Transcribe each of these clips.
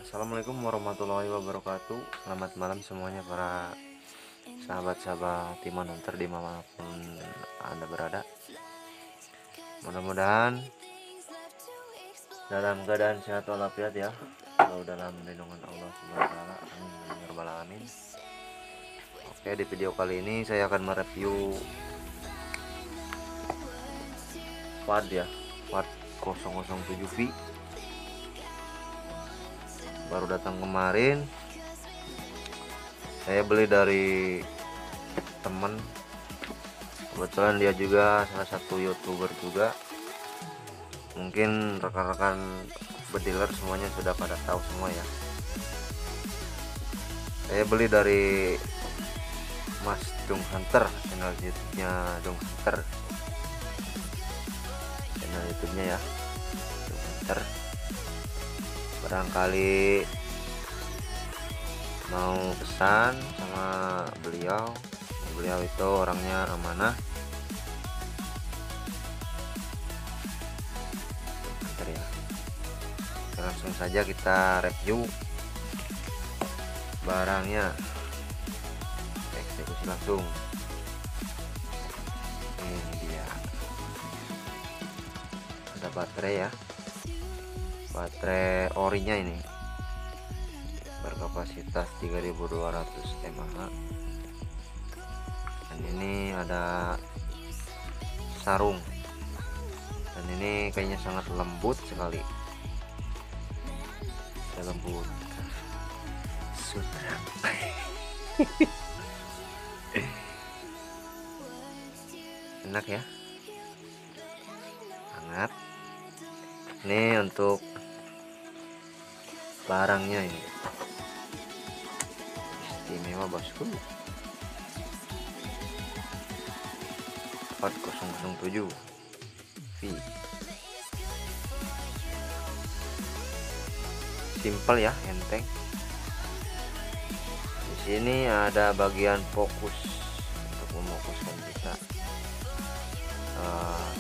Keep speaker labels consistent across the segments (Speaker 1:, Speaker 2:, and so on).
Speaker 1: Assalamualaikum warahmatullahi wabarakatuh. Selamat malam semuanya para sahabat-sahabat Timon Hunter dimanapun Anda berada. Mudah-mudahan dalam keadaan sehat walafiat ya, selalu dalam lindungan Allah Subhanahu wa taala. Amin ya rabbal alamin. Oke, di video kali ini saya akan mereview FAD ya, FAD 007V. Baru datang kemarin. Saya beli dari temen, kebetulan dia juga salah satu youtuber juga. Mungkin rekan-rekan bediler semuanya sudah pada tahu semua ya. Saya beli dari Mas Dung Hunter, channel YouTube-nya Dung Hunter, channel YouTube-nya ya Dung Hunter. Barangkali mau pesan sama beliau itu orangnya amanah. Bentar ya, langsung saja kita review barangnya, eksekusi langsung. Ini dia, ada baterai ya, baterai orinya ini berkapasitas 3200 mAh. Dan ini ada sarung, dan ini kayaknya sangat lembut sekali, lembut sutra. Enak ya, hangat. Ini untuk barangnya ini istimewa bosku. 4007 V, simple ya, enteng. Di sini ada bagian fokus untuk memfokuskan kita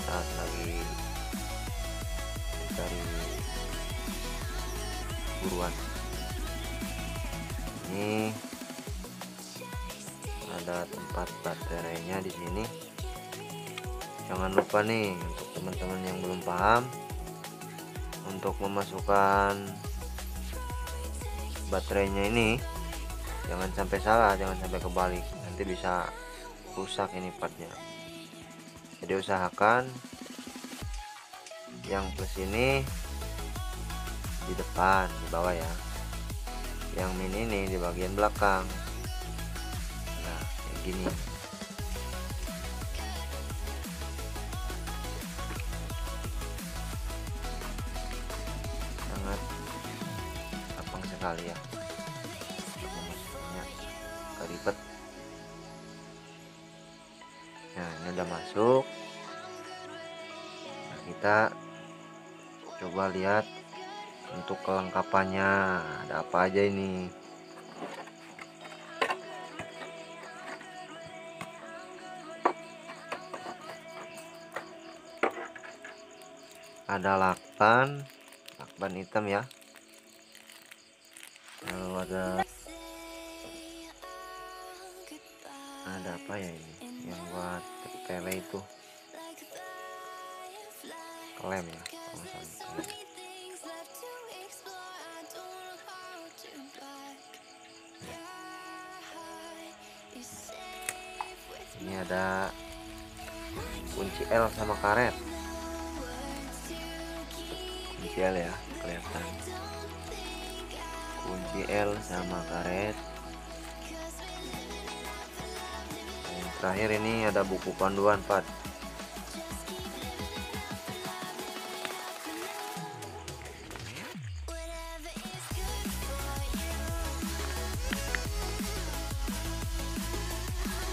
Speaker 1: saat lagi dari buruan. Ini ada tempat baterainya di sini. Jangan lupa nih untuk teman-teman yang belum paham, untuk memasukkan baterainya ini jangan sampai salah, jangan sampai kebalik, nanti bisa rusak ini partnya. Jadi usahakan yang plus ini di depan, di bawah ya, yang min ini di bagian belakang. Nah kayak gini. Sangat gampang sekali ya untuk memasukkannya, gak ribet. Nah ini udah masuk. Nah, kita coba lihat untuk kelengkapannya ada apa aja ini. Ada lakban hitam ya, lalu ada apa ya ini yang buat tele itu, klem ya, klem. Ini ada kunci L sama karet, kunci L ya, kelihatan kunci L sama karet. Yang terakhir ini ada buku panduan Pak.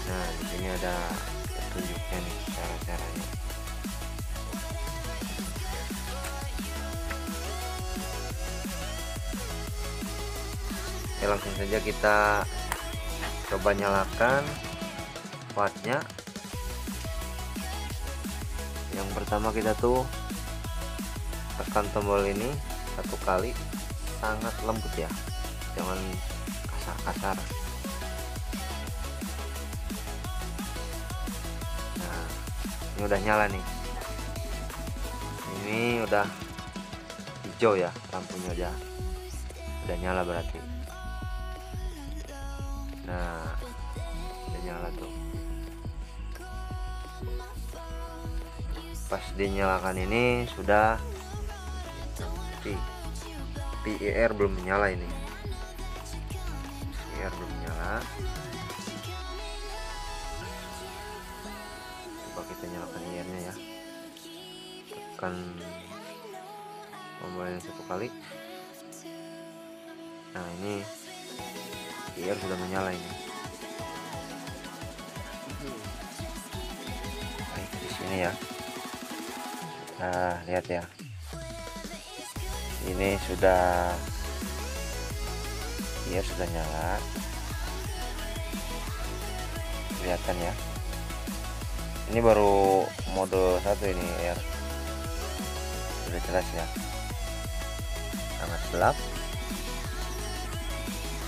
Speaker 1: Nah di sini ada petunjuknya nih, cara-caranya. Oke, langsung saja kita coba nyalakan partnya. Yang pertama kita tuh tekan tombol ini satu kali, sangat lembut ya, jangan kasar-kasar. Nah, ini udah nyala nih, ini udah hijau ya, lampunya udah nyala berarti. Nah, udah nyala tuh. Pas dinyalakan ini sudah PIR belum menyala, ini PIR belum menyala. Coba kita nyalakan IR-nya ya, tekan tombol yang satu kali. Nah, ini IR sudah menyala ini. Baik, di sini ya. Nah, lihat ya, ini sudah IR sudah nyala, kelihatan ya. Ini baru mode 1 ini IR, sudah jelas ya, sangat gelap.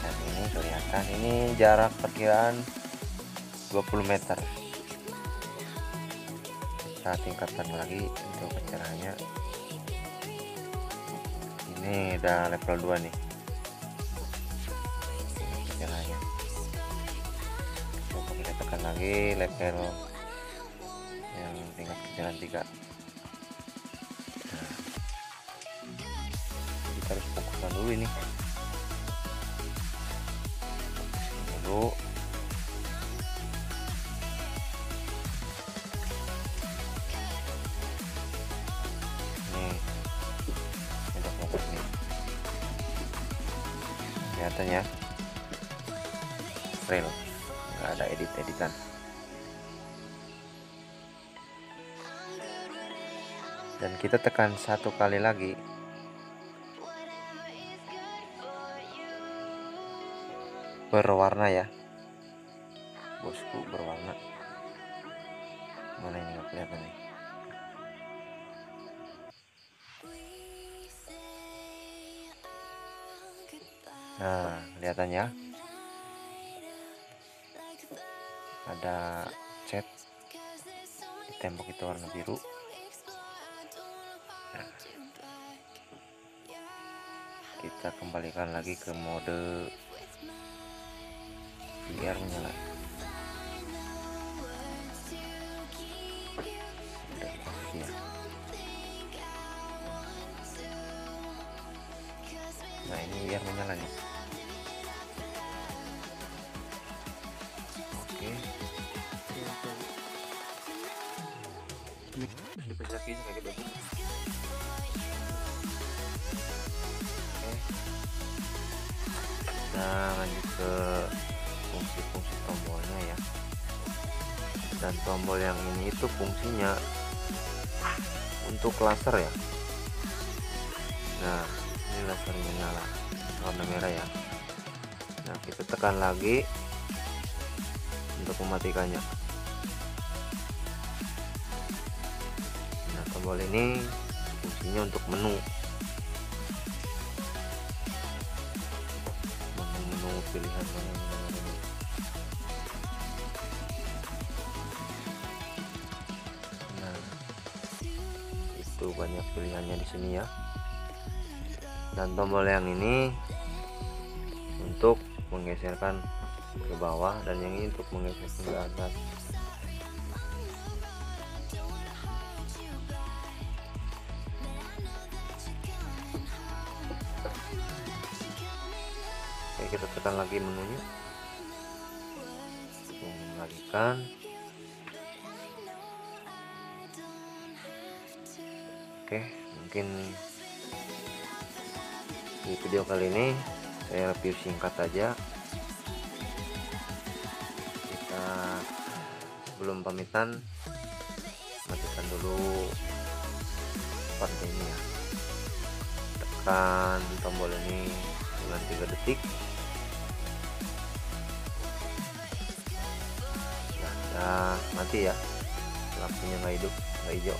Speaker 1: Dan ini kelihatan, ini jarak perkiraan 20 meter. Kita tingkatkan lagi untuk pencerahannya. Ini udah level 2 nih pencerahannya. Coba kita tekan lagi level yang tingkat pencerahan 3. Nah, kita harus fokuskan dulu ini dulu. Kelihatannya real, nggak ada editan. Dan kita tekan satu kali lagi, berwarna ya bosku, berwarna. Mana ini, nggak kelihatan nih. Nah, kelihatannya ada cat di tembok itu warna biru. Nah, kita kembalikan lagi ke mode biar menyala. Udah pasti ya. Nah, ini biar menyala nih. Oke. Kita lanjut ke fungsi-fungsi tombolnya ya. Dan tombol yang ini itu fungsinya untuk laser ya. Nah, ini lasernya nyala warna merah ya. Nah, kita tekan lagi untuk mematikannya. Nah, tombol ini fungsinya untuk menu pilihan mana. Nah, itu banyak pilihannya di sini ya. Dan tombol yang ini untuk menggeserkan ke bawah, dan yang ini untuk menggeserkan ke atas. Oke, kita tekan lagi menunya untuk mengembalikan. Oke, mungkin di video kali ini saya review singkat aja. Kita sebelum pamitan matikan dulu part ini ya. Tekan tombol ini dengan 3 detik. Nah, mati ya, lampunya nggak hidup, nggak hijau.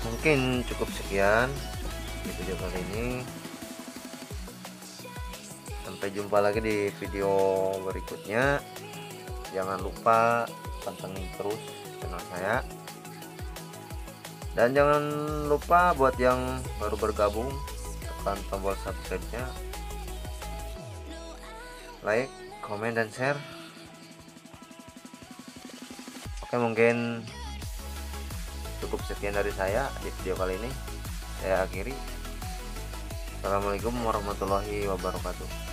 Speaker 1: Mungkin cukup sekian di video kali ini. Sampai jumpa lagi di video berikutnya. Jangan lupa pantengin terus channel saya, dan jangan lupa buat yang baru bergabung tekan tombol subscribe-nya, like, komen, dan share. Oke, mungkin cukup sekian dari saya di video kali ini. Saya akhiri. Assalamualaikum warahmatullahi wabarakatuh.